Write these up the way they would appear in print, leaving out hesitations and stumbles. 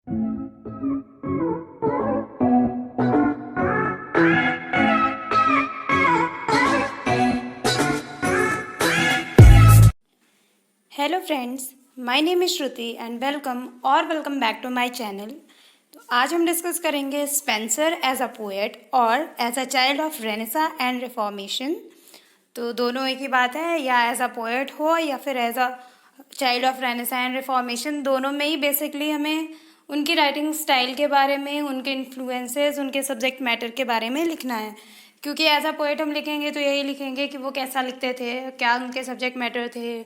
Hello friends, my name is Shruti and welcome back to my channel. तो आज हम discuss करेंगे स्पेंसर एज अ पोएट और as a child of Renaissance and Reformation. तो दोनों एक ही बात है, या एज अ पोएट हो या फिर as a child of Renaissance and Reformation, दोनों में ही बेसिकली हमें उनकी राइटिंग स्टाइल के बारे में, उनके इन्फ्लुएंसेस, उनके सब्जेक्ट मैटर के बारे में लिखना है। क्योंकि एज अ पोएट हम लिखेंगे तो यही लिखेंगे कि वो कैसा लिखते थे, क्या उनके सब्जेक्ट मैटर थे,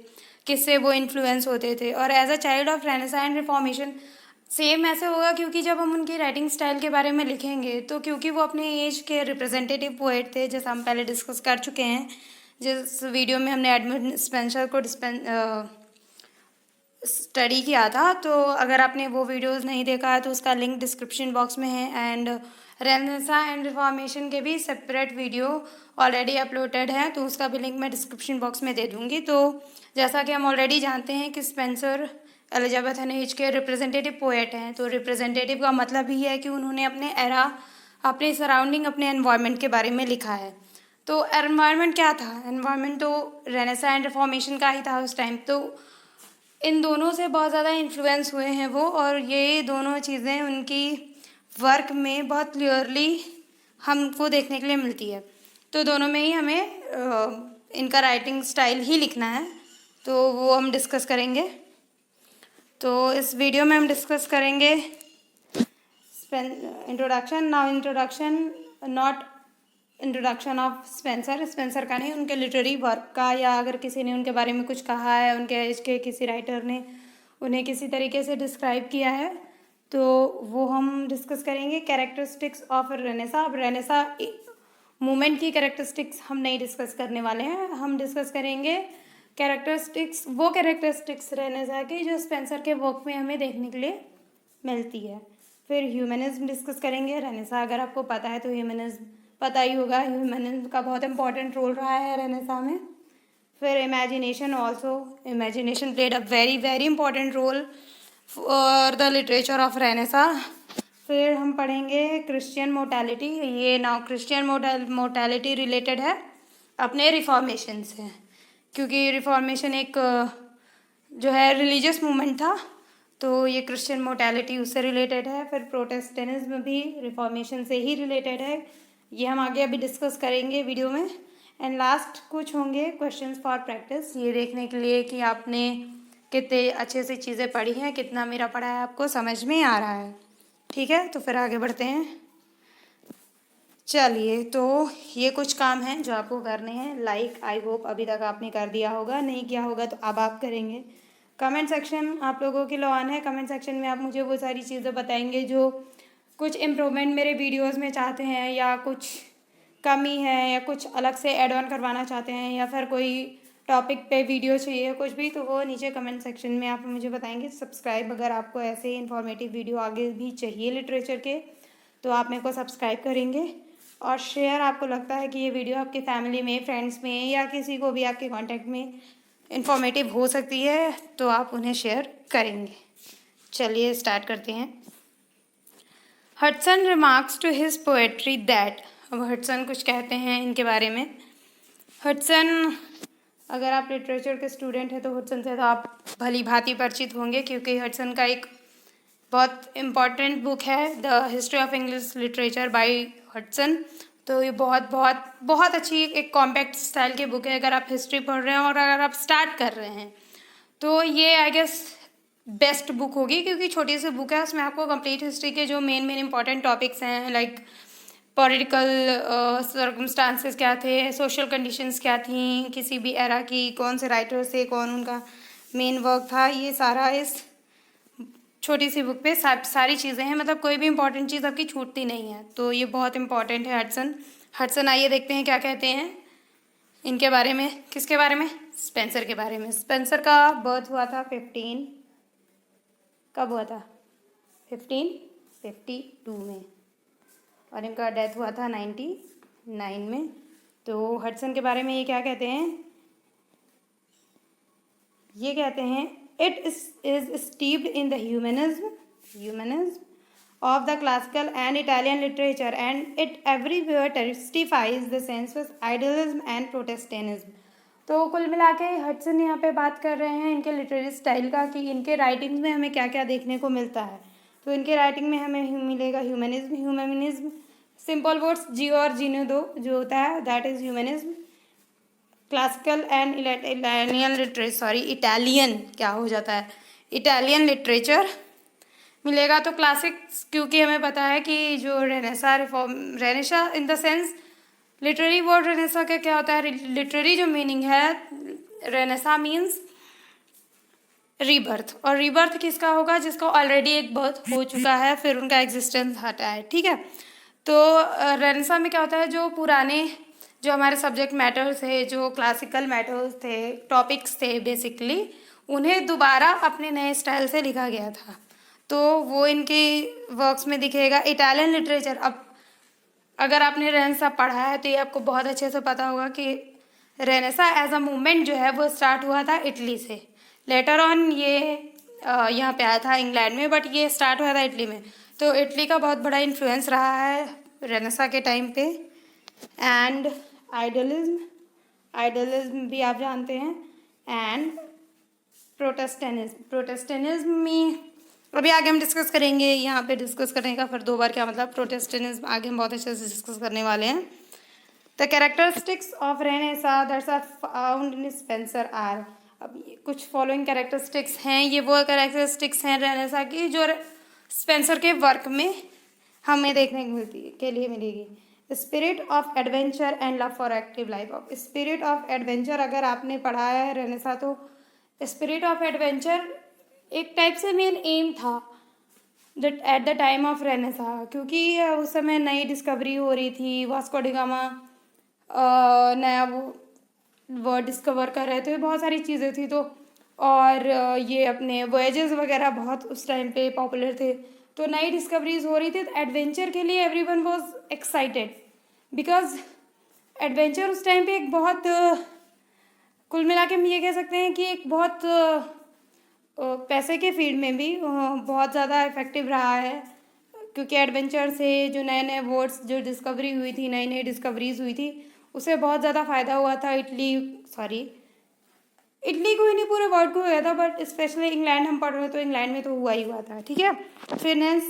किससे वो इन्फ्लुएंस होते थे। और as a child of Renaissance and Reformation same ऐसे होगा, क्योंकि जब हम उनकी राइटिंग स्टाइल के बारे में लिखेंगे तो क्योंकि वो अपने एज के रिप्रेजेंटेटिव पोएट थे, जैसा हम पहले डिस्कस कर चुके हैं। जिस वीडियो में हमने एडमंड स्पेंसर को स्टडी किया था, तो अगर आपने वो वीडियोस नहीं देखा है तो उसका लिंक डिस्क्रिप्शन बॉक्स में है। एंड रेनेसा एंड रिफॉर्मेशन के भी सेपरेट वीडियो ऑलरेडी अपलोडेड है, तो उसका भी लिंक मैं डिस्क्रिप्शन बॉक्स में दे दूँगी। तो जैसा कि हम ऑलरेडी जानते हैं कि स्पेंसर एलिजाबेथन एज के रिप्रेजेंटेटिव पोएट हैं। तो रिप्रेजेंटेटिव का मतलब ही है कि उन्होंने अपने एरा, अपने सराउंडिंग, अपने एनवायरनमेंट के बारे में लिखा है। तो एनवायरनमेंट क्या था? एनवायरनमेंट तो रेनेसा एंड रिफॉर्मेशन का ही था उस टाइम। तो इन दोनों से बहुत ज़्यादा इन्फ्लुएंस हुए हैं वो, और ये दोनों चीज़ें उनकी वर्क में बहुत क्लियरली हमको देखने के लिए मिलती है। तो दोनों में ही हमें इनका राइटिंग स्टाइल ही लिखना है, तो वो हम डिस्कस करेंगे। तो इस वीडियो में हम डिस्कस करेंगे introduction. Not introduction of Spencer का नहीं, उनके लिटरेरी वर्क का, या अगर किसी ने उनके बारे में कुछ कहा है, उनके एज के किसी राइटर ने उन्हें किसी तरीके से डिस्क्राइब किया है, तो वो हम डिस्कस करेंगे। Characteristics of Renaissance. अब रेनेसा मूवमेंट की कैरेक्टरिस्टिक्स हम नहीं डिस्कस करने वाले हैं, हम डिस्कस करेंगे वो कैरेक्टरिस्टिक्स रेनेसा की जो स्पेंसर के वर्क में हमें देखने के लिए मिलती है। फिर ह्यूमनिज्म डिस्कस करेंगे। रेनेसा अगर आपको पता है तो ह्यूमनिज्म पता ही होगा, ह्यूमनिज्म का बहुत इंपॉर्टेंट रोल रहा है रेनेसा में। फिर imagination played a very very important role for the literature of Renaissance. फिर हम पढ़ेंगे क्रिश्चियन मोर्टेलिटी। ये क्रिश्चियन मोर्टेलिटी रिलेटेड है अपने रिफॉर्मेशन से, क्योंकि रिफॉर्मेशन एक जो है रिलीजियस मूवमेंट था, तो ये क्रिश्चियन मोर्टेलिटी उससे रिलेटेड है। फिर प्रोटेस्टेंटिज्म भी रिफॉर्मेशन से ही रिलेटेड है, ये हम आगे अभी डिस्कस करेंगे वीडियो में। एंड लास्ट कुछ होंगे क्वेश्चंस फॉर प्रैक्टिस, ये देखने के लिए कि आपने कितने अच्छे से चीज़ें पढ़ी हैं, कितना मेरा पढ़ा है आपको समझ में आ रहा है। ठीक है, तो फिर आगे बढ़ते हैं। चलिए, तो ये कुछ काम हैं जो आपको करने हैं। आई होप अभी तक आपने कर दिया होगा, नहीं किया होगा तो अब आप करेंगे। कमेंट सेक्शन आप लोगों के लिए ऑन है। कमेंट सेक्शन में आप मुझे वो सारी चीज़ें बताएंगे जो कुछ इम्प्रूवमेंट मेरे वीडियोस में चाहते हैं, या कुछ कमी है, या कुछ अलग से ऐड ऑन करवाना चाहते हैं, या फिर कोई टॉपिक पे वीडियो चाहिए, कुछ भी, तो वो नीचे कमेंट सेक्शन में आप मुझे बताएंगे। सब्सक्राइब, अगर आपको ऐसे इन्फॉर्मेटिव वीडियो आगे भी चाहिए लिटरेचर के, तो आप मेरे को सब्सक्राइब करेंगे। और शेयर, आपको लगता है कि ये वीडियो आपकी फैमिली में, फ्रेंड्स में, या किसी को भी आपके कॉन्टैक्ट में इन्फॉर्मेटिव हो सकती है, तो आप उन्हें शेयर करेंगे। चलिए स्टार्ट करते हैं। Hudson remarks to his poetry that. अब हडसन कुछ कहते हैं इनके बारे में। हडसन, अगर आप लिटरेचर के स्टूडेंट हैं तो हडसन से तो आप भली भांति परिचित होंगे, क्योंकि हडसन का एक बहुत इम्पॉर्टेंट बुक है the history of English literature bye Hudson. तो ये बहुत बहुत बहुत अच्छी एक कॉम्पैक्ट स्टाइल की बुक है अगर आप हिस्ट्री पढ़ रहे हैं और अगर आप स्टार्ट कर रहे हैं, तो ये आई गेस बेस्ट बुक होगी, क्योंकि छोटी सी बुक है, उसमें आपको कंप्लीट हिस्ट्री के जो मेन इंपॉर्टेंट टॉपिक्स हैं, लाइक पॉलिटिकल सर्कमस्टांसेस क्या थे, सोशल कंडीशंस क्या थी किसी भी एरा की, कौन से राइटर से, कौन उनका मेन वर्क था, ये सारा इस छोटी सी बुक पे सारी चीज़ें हैं। मतलब कोई भी इंपॉर्टेंट चीज़ आपकी छूटती नहीं है, तो ये बहुत इंपॉर्टेंट है हडसन। आइए देखते हैं क्या कहते हैं इनके बारे में। किसके बारे में? स्पेंसर के बारे में। स्पेंसर का बर्थ हुआ था कब हुआ था? 1552 में, और इनका डेथ हुआ था 99 में। तो हडसन के बारे में ये क्या कहते हैं? ये कहते हैं it is steeped in the humanism of the classical and Italian literature, and it everywhere testifies the sensuous idealism and Protestantism. तो कुल मिला के हडसन यहाँ पे बात कर रहे हैं इनके लिटरेरी स्टाइल का कि इनके राइटिंग में हमें क्या क्या देखने को मिलता है। तो इनके राइटिंग में हमें मिलेगा ह्यूमनिज्म, सिंपल वर्ड्स जी और जीने दो जो होता है that is humanism, classical and Italian क्या हो जाता है इटालियन लिटरेचर मिलेगा। तो क्लासिक्स क्योंकि हमें पता है कि जो Renaissance in the sense literary word Renaissance का क्या होता है, लिटरेरी जो मीनिंग है रेनेसा मीन्स रीबर्थ, और रीबर्थ किसका होगा जिसका ऑलरेडी एक बर्थ हो चुका है फिर उनका एग्जिस्टेंस हटा है। ठीक है, तो रेनेसा में क्या होता है जो पुराने जो हमारे सब्जेक्ट मैटर्स थे, जो क्लासिकल मैटर्स थे, टॉपिक्स थे बेसिकली, उन्हें दोबारा अपने नए स्टाइल से लिखा गया था। तो वो इनके वर्क्स में दिखेगा। इटालियन लिटरेचर, अब अगर आपने रेनेसा पढ़ा है तो ये आपको बहुत अच्छे से पता होगा कि रेनेसा एज अ मूवमेंट जो है वो स्टार्ट हुआ था इटली से। लेटर ऑन ये यहाँ पे आया था इंग्लैंड में, बट ये स्टार्ट हुआ था इटली में। तो इटली का बहुत बड़ा इन्फ्लुएंस रहा है रेनेसा के टाइम पे। एंड आइडलिज्म भी आप जानते हैं, एंड प्रोटेस्टेनिज्म में अभी आगे हम डिस्कस करेंगे। यहाँ पे डिस्कस करने का फिर 2 बार क्या मतलब, प्रोटेस्टेनिज्म आगे हम बहुत अच्छे से डिस्कस करने वाले हैं। The characteristics of Renaissance that's are found in Spencer are, अब ये कुछ फॉलोइंग कैरेक्टरिस्टिक्स हैं, ये वो कैरेक्टरिस्टिक्स हैं रेनेसा की जो स्पेंसर के वर्क में हमें देखने के लिए मिलेगी। Spirit of adventure and love for active life. Of spirit of adventure अगर आपने पढ़ा है रेनेसा तो स्पिरिट ऑफ एडवेंचर एक टाइप से मेन एम था that at the time of Renaissance, क्योंकि उस समय नई डिस्कवरी हो रही थी, वास्को डी गामा नया वो वर्ड डिस्कवर कर रहे थे, बहुत सारी चीज़ें थी। तो और ये अपने वॉयजेस वगैरह बहुत उस टाइम पे पॉपुलर थे, तो नई डिस्कवरीज हो रही थी। तो एडवेंचर के लिए everyone was excited because adventure उस टाइम पे एक बहुत कुल मिला के हम ये कह सकते हैं कि एक बहुत पैसे के फील्ड में भी बहुत ज़्यादा इफेक्टिव रहा है, क्योंकि एडवेंचर से जो नए नए वर्ड्स जो डिस्कवरी हुई थी, नई नई डिस्कवरीज हुई थी, उसे बहुत ज़्यादा फ़ायदा हुआ था। इटली को ही नहीं पूरे वर्ल्ड को हुआ था, बट स्पेशली इंग्लैंड हम पढ़ रहे हैं तो इंग्लैंड में तो हुआ ही हुआ था। ठीक है, fineness,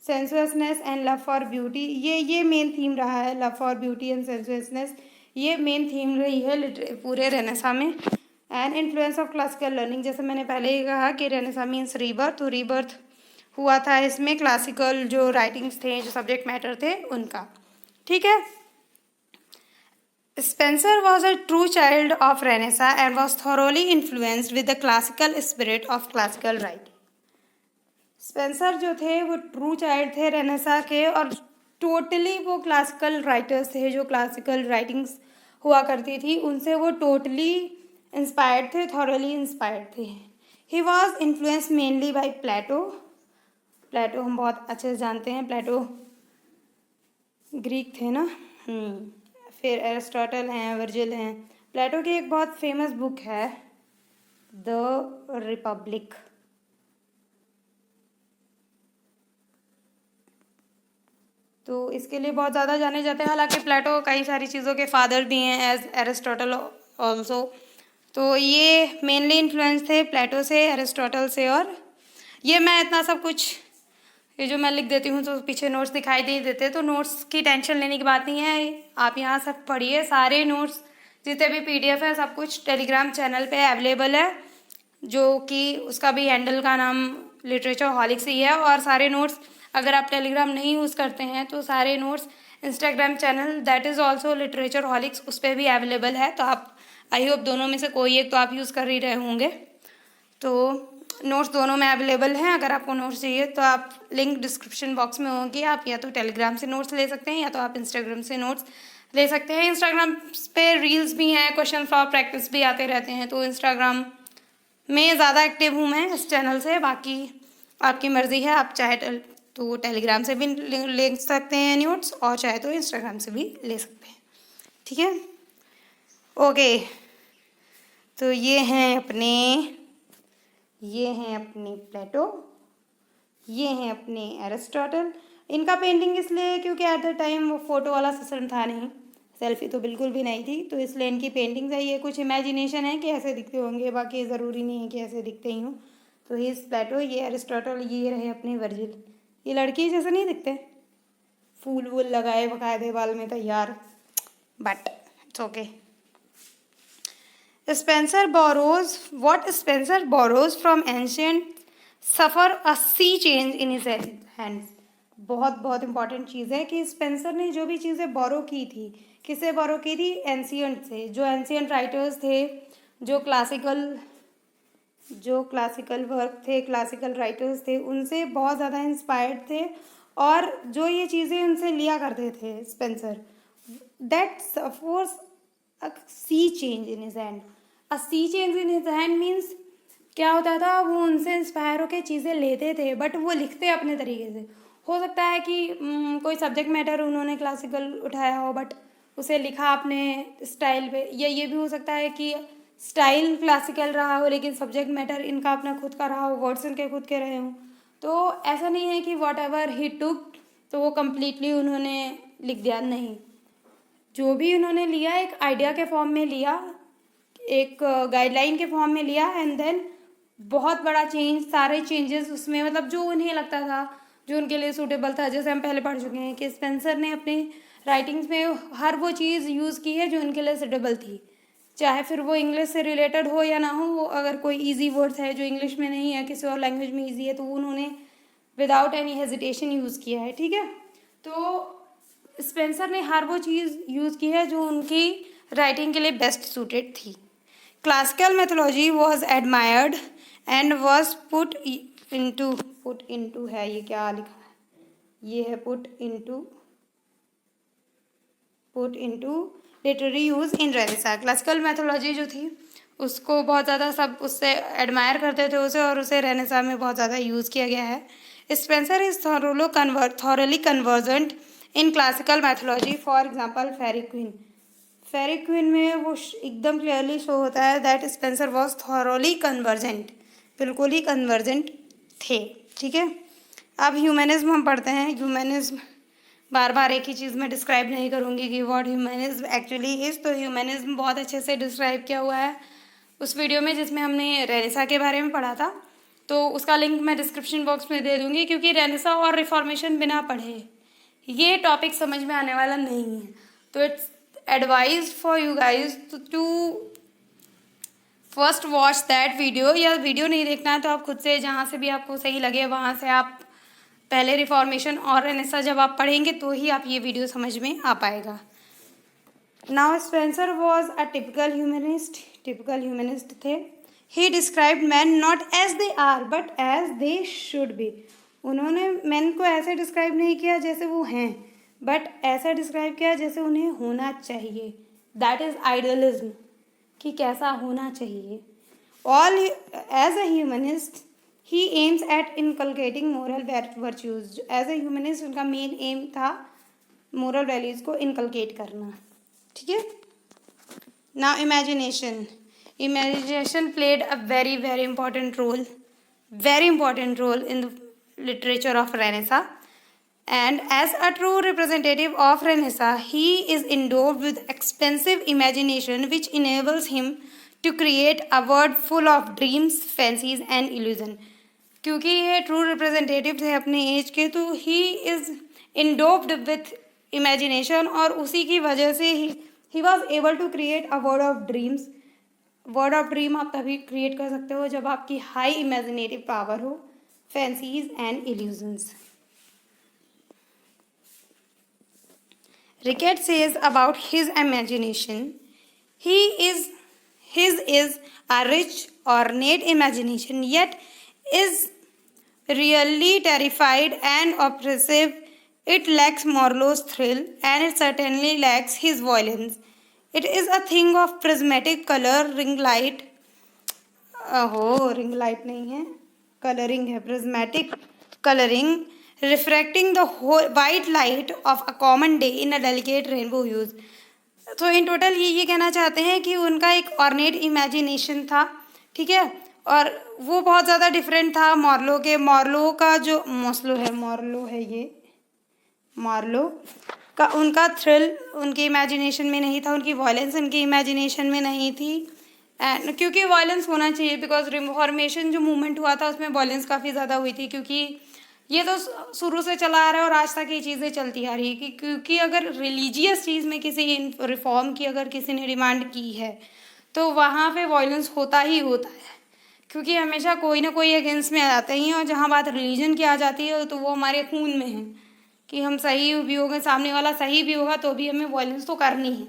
sensuousness and love for beauty, ये मेन थीम रहा है। Love for beauty and sensuousness ये मेन थीम रही है पूरे रेनेसा में। And influence of classical learning, जैसे मैंने पहले ही कहा कि रेनेसा मीन्स रीबर्थ, तो रीबर्थ हुआ था इसमें क्लासिकल जो राइटिंग्स थे, जो सब्जेक्ट मैटर थे उनका। ठीक है, Spencer was a true child of Renaissance and was thoroughly influenced with the classical spirit of classical writing. Spencer जो थे वो ट्रू चाइल्ड थे रेनेसा के, और टोटली वो क्लासिकल राइटर्स थे, जो क्लासिकल राइटिंग्स हुआ करती थी उनसे वो टोटली इंस्पायर्ड थे, थॉरली इंस्पायर्ड थे। He was influence mainly by Plato हम बहुत अच्छे से जानते हैं, प्लेटो ग्रीक थे ना। फिर एरिस्टोटल हैं, वर्जिल हैं। प्लेटो की एक बहुत फेमस बुक है द रिपब्लिक, तो इसके लिए बहुत ज़्यादा जाने जाते हैं। हालांकि प्लेटो कई सारी चीज़ों के फादर भी हैं एज एरिस्टोटल ऑल्सो, तो ये मेनली इन्फ्लुएंस थे प्लेटो से, एरिस्टोटल से। और ये मैं इतना सब कुछ ये जो मैं लिख देती हूँ तो पीछे नोट्स दिखाई दे देते, तो नोट्स की टेंशन लेने की बात नहीं है, आप यहाँ सब पढ़िए। सारे नोट्स जितने भी PDF है सब कुछ टेलीग्राम चैनल पे अवेलेबल है, जो कि उसका भी हैंडल का नाम लिटरेचर हॉलिक्स ही है। और सारे नोट्स अगर आप टेलीग्राम नहीं यूज़ करते हैं तो सारे notes Instagram channel that is also literatureholics उस पर भी अवेलेबल है। तो आप आई होप दोनों में से कोई एक तो आप यूज़ कर ही रहे होंगे, तो नोट्स दोनों में अवेलेबल हैं। अगर आपको नोट्स चाहिए तो आप लिंक डिस्क्रिप्शन बॉक्स में होगी, आप या तो टेलीग्राम से नोट्स ले सकते हैं या तो आप इंस्टाग्राम से नोट्स ले सकते हैं। इंस्टाग्राम पे रील्स भी हैं, क्वेश्चन फॉर प्रैक्टिस भी आते रहते हैं, तो इंस्टाग्राम में ज़्यादा एक्टिव हूँ मैं इस चैनल से। बाकी आपकी मर्ज़ी है, आप चाहे तो टेलीग्राम से भी ले सकते हैं नोट्स, और चाहे तो इंस्टाग्राम से भी ले सकते हैं। ठीक है, ओके, तो ये हैं अपने प्लेटो, ये हैं अपने एरिस्टोटल। इनका पेंटिंग इसलिए क्योंकि एट द टाइम वो फ़ोटो वाला सिस्टम था नहीं, सेल्फी तो बिल्कुल भी नहीं थी, तो इसलिए इनकी पेंटिंग्स है। ये कुछ इमेजिनेशन है कि ऐसे दिखते होंगे, बाकी ज़रूरी नहीं है कि ऐसे दिखते ही हों। तो ही इज़ प्लेटो, ये एरिस्टोटल, ये रहे अपने वर्जिल। ये लड़की जैसे नहीं दिखते, फूल वूल लगाए बकायदे बाल में तैयार, but it's okay. Spencer borrows what Spencer borrows from ancient suffer a sea change in his hands। बहुत बहुत इंपॉर्टेंट चीज़ है कि स्पेंसर ने जो भी चीज़ें बोरो की थी, किससे बोरो की थी? एंशियंट से। जो एंशियंट राइटर्स थे, जो क्लासिकल वर्क थे, क्लासिकल राइटर्स थे, उनसे बहुत ज़्यादा इंस्पायर्ड थे और जो ये चीज़ें उनसे लिया करते थे Spencer, that suffers a sea change in his hand. A sea change in his hand means क्या होता था, वो उनसे इंस्पायर होकर चीज़ें लेते थे बट वो लिखते अपने तरीके से। हो सकता है कि कोई सब्जेक्ट मैटर उन्होंने क्लासिकल उठाया हो बट उसे लिखा अपने स्टाइल पे, या ये भी हो सकता है कि स्टाइल क्लासिकल रहा हो लेकिन सब्जेक्ट मैटर इनका अपना खुद का रहा हो, वर्ड्स इनके खुद के रहे हों। तो ऐसा नहीं है कि वॉट एवर ही टुक तो वो कम्प्लीटली उन्होंने लिख दिया, नहीं। जो भी उन्होंने लिया एक आइडिया के फॉर्म में लिया, एक गाइडलाइन के फॉर्म में लिया, एंड देन बहुत बड़ा चेंज, सारे चेंजेस उसमें, मतलब जो उन्हें लगता था, जो उनके लिए सूटेबल था। जैसे हम पहले पढ़ चुके हैं कि स्पेंसर ने अपने राइटिंग्स में हर वो चीज़ यूज़ की है जो उनके लिए सूटेबल थी, चाहे फिर वो इंग्लिश से रिलेटेड हो या ना हो। वो अगर कोई ईजी वर्ड्स है जो इंग्लिश में नहीं है, किसी और लैंग्वेज में ईजी है, तो उन्होंने विदाउट एनी हेजिटेशन यूज़ किया है, ठीक है। तो स्पेंसर ने हर वो चीज़ यूज़ की है जो उनकी राइटिंग के लिए बेस्ट सूटेड थी। Classical mythology was admired and was put into है, ये क्या लिखा है, ये है put into literary use in Renaissance. Classical mythology जो थी उसको बहुत ज़्यादा सब उससे एडमायर करते थे उसे, और उसे रेनेसां में बहुत ज़्यादा यूज़ किया गया है। Spencer is thoroughly convergent in classical mythology. For example fairy queen में वो एकदम क्लियरली शो होता है that Spencer was thoroughly convergent, बिल्कुल ही कन्वर्जेंट थे, ठीक है। अब ह्यूमनिज्म हम पढ़ते हैं। ह्यूमनिज्म बार बार एक ही चीज़ में डिस्क्राइब नहीं करूँगी कि व्हाट ह्यूमनिज्म एक्चुअली इज़। तो ह्यूमनिज्म बहुत अच्छे से डिस्क्राइब किया हुआ है उस वीडियो में जिसमें हमने रेनेसां के बारे में पढ़ा था, तो उसका लिंक मैं डिस्क्रिप्शन बॉक्स में दे दूँगी, क्योंकि रेनेसां और रिफॉर्मेशन बिना पढ़े ये टॉपिक समझ में आने वाला नहीं है। तो it's advise for you guys to first watch that video, या वीडियो नहीं देखना है तो आप खुद से जहाँ से भी आपको सही लगे वहाँ से आप पहले रिफॉर्मेशन और रेनेसां जब आप पढ़ेंगे तो ही आप ये वीडियो समझ में आ पाएगा। Now Spenser was a typical humanist थे। He described man not as they are but as they should be. उन्होंने मैन को ऐसे डिस्क्राइब नहीं किया जैसे वो हैं, बट ऐसा डिस्क्राइब किया जैसे उन्हें होना चाहिए। दैट इज़ आइडियलिज्म, कि कैसा होना चाहिए। All as a humanist he aims at inculcating moral virtues. As a humanist उनका मेन एम था मोरल वैल्यूज़ को इनकलकेट करना, ठीक है। Now imagination played a very important role in the literature of Renaissance, and as a true representative of Renaissance he is endowed with expansive imagination which enables him to create a world full of dreams, fancies and illusion। क्योंकि ये true representative थे अपने age के, तो he is endowed with imagination, और उसी की वजह से ही was able to create a world of dreams. World of dream आप तभी क्रिएट कर सकते हो जब आपकी हाई इमेजिनेटिव पावर हो, fancies and illusions। Rickett says about his imagination, his is a rich, ornate imagination, yet is really terrified and oppressive. It lacks Marlowe's thrill, and it certainly lacks his violence. It is a thing of prismatic color, ring light नहीं है, colouring है, prismatic colouring, refracting the white light of a common day in a delicate rainbow huge. तो in total ये कहना चाहते हैं कि उनका एक ऑर्नेट इमेजिनेशन था, ठीक है, और वो बहुत ज़्यादा डिफरेंट था मार्लो के। मार्लो का जो मार्लो है ये मार्लो का, उनका थ्रिल उनकी इमेजिनेशन में नहीं था, उनकी वॉयलेंस उनकी इमेजिनेशन में नहीं थी। एंड क्योंकि वॉयलेंस होना चाहिए, बिकॉज रिफॉर्मेशन जो मूवमेंट हुआ था उसमें वॉयलेंस काफ़ी ज़्यादा हुई थी, क्योंकि ये तो शुरू से चला आ रहा है और आज तक ये चीज़ें चलती आ रही है कि क्योंकि अगर रिलीजियस चीज़ में किसी रिफॉर्म की अगर किसी ने डिमांड की है तो वहाँ पे वॉयलेंस होता ही होता है, क्योंकि हमेशा कोई ना कोई अगेंस्ट में आ जाते ही हैं। और जहाँ बात रिलीजन की आ जाती है तो वो हमारे खून में है कि हम सही भी होंगे, सामने वाला सही भी होगा तो भी हमें वॉयलेंस तो करनी है।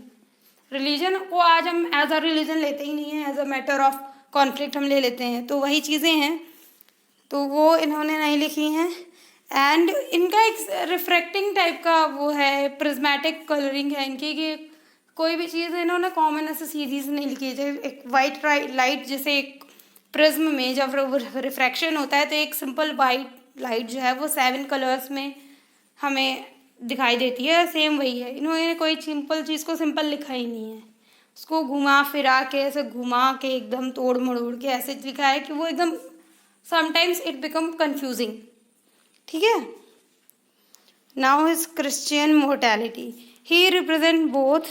रिलीजन को आज हम एज अ रिलीजन लेते ही नहीं है, as a matter of conflict हम ले लेते हैं। तो वही चीज़ें हैं, तो वो इन्होंने नहीं लिखी हैं। एंड इनका एक रिफ्रैक्टिंग टाइप का वो है, प्रिज्मेटिक कलरिंग है इनकी, कि कोई भी चीज़ इन्होंने कॉमन ऐसे सीधी से नहीं लिखी है। एक वाइट लाइट जैसे एक प्रिज्म में जब रिफ्रैक्शन होता है तो एक सिंपल वाइट लाइट जो है वो 7 कलर्स में हमें दिखाई देती है, सेम वही है। इन्होंने कोई सिंपल चीज़ को सिंपल लिखा ही नहीं है, उसको घुमा फिरा के ऐसे घुमा के एकदम तोड़ मड़ोड़ के ऐसे लिखा है कि वो एकदम समटाइम्स इट बिकम कंफ्यूजिंग। ठीक है। Now is Christian mortality. He represent both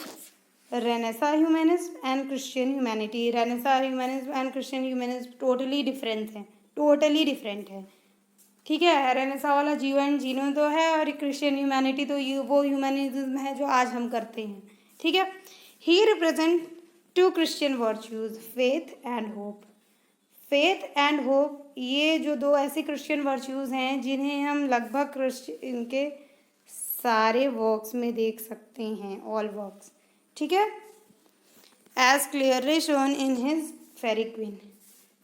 Renaissance humanism and Christian humanity. Renaissance humanism and Christian humanism totally different है। ठीक है। रेनेसा वाला जीवन जीनो तो है और क्रिश्चियन ह्यूमैनिटी तो वो ह्यूमनिज्म है जो आज हम करते हैं। ठीक है। He represent 2 Christian virtues, faith and hope. Faith and hope ये जो 2 ऐसी क्रिश्चियन वर्च्यूज हैं जिन्हें हम लगभग इनके सारे वर्क्स में देख सकते हैं, ऑल वर्क्स। ठीक है। As clearly shown in his fairy queen.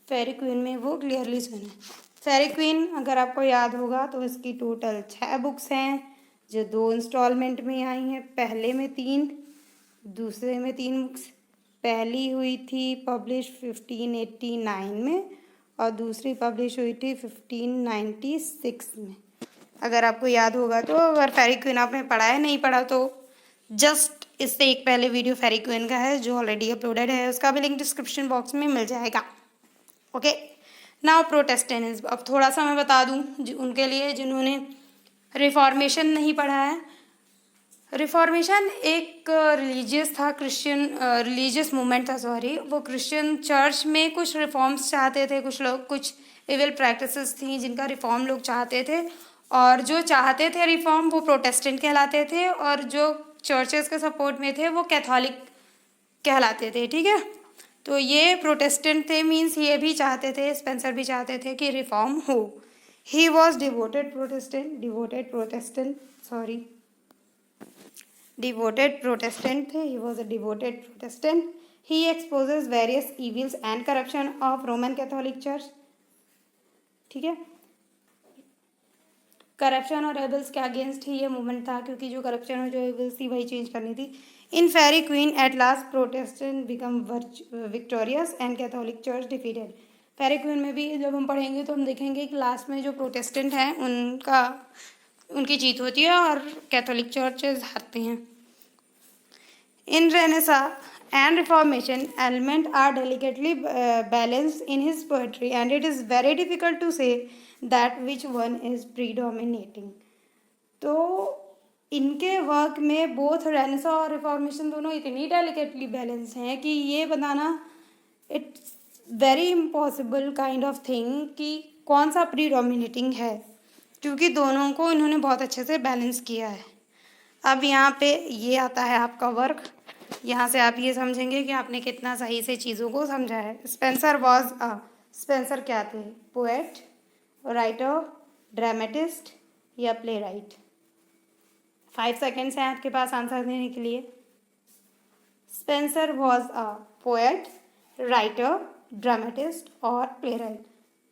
Fairy queen में वो क्लियरली शोन है। फेरी क्वीन अगर आपको याद होगा तो इसकी टोटल 6 बुक्स हैं जो 2 इंस्टॉलमेंट में आई हैं। पहले में 3, दूसरे में 3 बुक्स। पहली हुई थी पब्लिश 1589 में और दूसरी पब्लिश हुई थी 1596 में, अगर आपको याद होगा तो। अगर फेरी क्वीन आपने पढ़ा है, नहीं पढ़ा तो जस्ट इससे एक पहले वीडियो फेरी क्वीन का है जो ऑलरेडी अपलोडेड है, उसका भी लिंक डिस्क्रिप्शन बॉक्स में मिल जाएगा। ओके। Now Protestantism. अब थोड़ा सा मैं बता दूं उनके लिए जिन्होंने रिफॉर्मेशन नहीं पढ़ा है। रिफॉर्मेशन एक रिलीजियस था, क्रिश्चियन रिलीजियस मूवमेंट था, सॉरी। वो क्रिश्चियन चर्च में कुछ रिफॉर्म्स चाहते थे, कुछ लोग, कुछ इविल प्रैक्टिसेस थी जिनका रिफॉर्म लोग चाहते थे, और जो चाहते थे रिफॉर्म वो प्रोटेस्टेंट कहलाते थे, और जो चर्चेस के सपोर्ट में थे वो कैथोलिक कहलाते थे। ठीक है। तो ये प्रोटेस्टेंट थे, मीन्स ये भी चाहते थे, स्पेंसर भी चाहते थे कि रिफॉर्म हो। ही वॉज डिवोटेड प्रोटेस्टेंट थे। He was a devoted Protestant. He exposes various evils and corruption of Roman Catholic church. ठीक है। करप्शन और एबल्स के अगेंस्ट ही ये मूवमेंट था, क्योंकि जो करप्शन और जो एबल्स थी वही चेंज करनी थी। In Faerie Queene at last Protestant become victorious and Catholic church defeated. Faerie queen में भी जब हम पढ़ेंगे तो हम देखेंगे कि लास्ट में जो प्रोटेस्टेंट हैं उनकी जीत होती है और कैथोलिक चर्चेज हारते हैं। In Renaissance and Reformation, elements are delicately balanced in his poetry, and it is very difficult to say that which one is predominating. तो इनके वर्क में बोथ रेनेसा और रिफॉर्मेशन दोनों इतनी डेलिकेटली बैलेंस हैं कि ये बताना it's very impossible kind of thing कि कौन सा प्रीडोमिनेटिंग है, क्योंकि दोनों को इन्होंने बहुत अच्छे से बैलेंस किया है। अब यहाँ पे ये आता है आपका वर्क, यहाँ से आप ये समझेंगे कि आपने कितना सही से चीज़ों को समझा है। स्पेंसर क्या थे? पोएट, राइटर, ड्रामेटिस्ट या प्ले राइट? 5 सेकेंड्स हैं आपके पास आंसर देने के लिए। Spencer was a poet, writer, dramatist और प्ले राइट।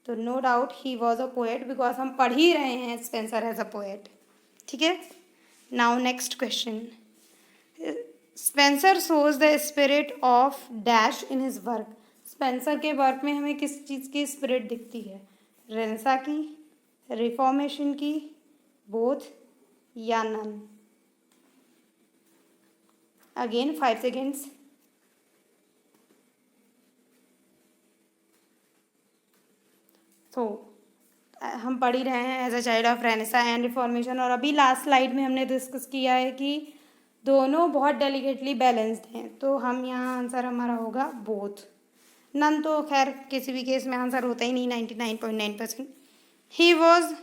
तो no doubt he was a poet, because हम पढ़ ही रहे हैं स्पेंसर एज अ पोएट। ठीक है। Now next question. Spencer shows the spirit of dash in his work. Spencer के वर्क में हमें किस चीज़ की स्पिरिट दिखती है? रेनेसा की, रिफॉर्मेशन की, बोथ या नन? Again 5 seconds. तो हम पढ़ ही रहे हैं as a child of Renaissance and Reformation, और अभी लास्ट स्लाइड में हमने डिस्कस किया है कि दोनों बहुत डेलिकेटली बैलेंस्ड हैं, तो हम यहाँ आंसर हमारा होगा बोथ। नन तो खैर किसी भी केस में आंसर होता ही नहीं 99.9%। ही वॉज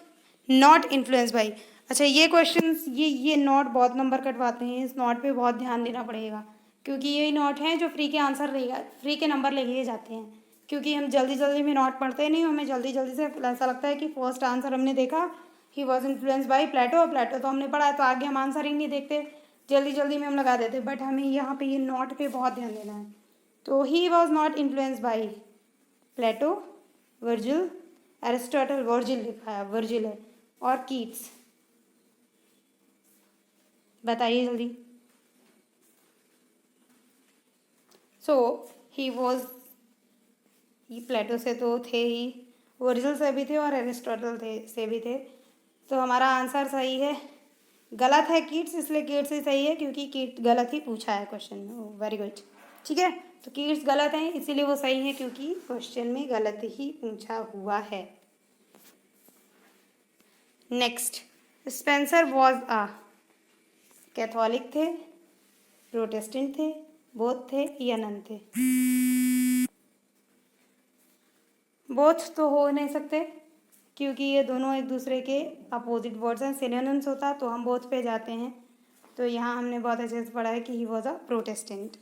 नॉट इन्फ्लुएंस बाई, अच्छा ये क्वेश्चन ये नॉट बहुत नंबर कटवाते हैं, इस नॉट पे बहुत ध्यान देना पड़ेगा क्योंकि ये नॉट हैं जो फ्री के आंसर रहेगा, फ्री के नंबर लेके जाते हैं, क्योंकि हम जल्दी जल्दी में नॉट पढ़ते नहीं, हमें जल्दी जल्दी से ऐसा लगता है कि फर्स्ट आंसर हमने देखा ही वॉज इन्फ्लुएंस बाई प्लेटो, प्लेटो तो हमने पढ़ा है तो आगे हम आंसर ही नहीं देखते, जल्दी जल्दी में हम लगा देते, बट हमें यहाँ पे ये नॉट पे बहुत ध्यान देना है। तो he was not influence by Plato, Virgil, Aristotle, Virgil लिखा है, वर्जिल है, और कीट्स, बताइए जल्दी। सो ही वॉज, ये प्लेटो से तो थे ही, वर्जिल से भी थे और एरिस्टोटल से भी थे, तो हमारा आंसर सही है। गलत है कीट्स, इसलिए कीट्स ही सही है क्योंकि कीट गलत ही पूछा है क्वेश्चन में। वेरी गुड, ठीक है, तो कीट्स गलत हैं इसीलिए वो सही है क्योंकि क्वेश्चन में गलत ही पूछा हुआ है। Next, Spencer was a, Catholic थे, प्रोटेस्टेंट थे, बोथ थे या नन थे? बोथ तो हो नहीं सकते क्योंकि ये दोनों एक दूसरे के अपोजिट वर्ड्स हैं, सिनोनिम्स होता तो हम बोथ पे जाते हैं, तो यहाँ हमने बहुत अच्छे से पढ़ा है कि ही वॉज अ प्रोटेस्टेंट।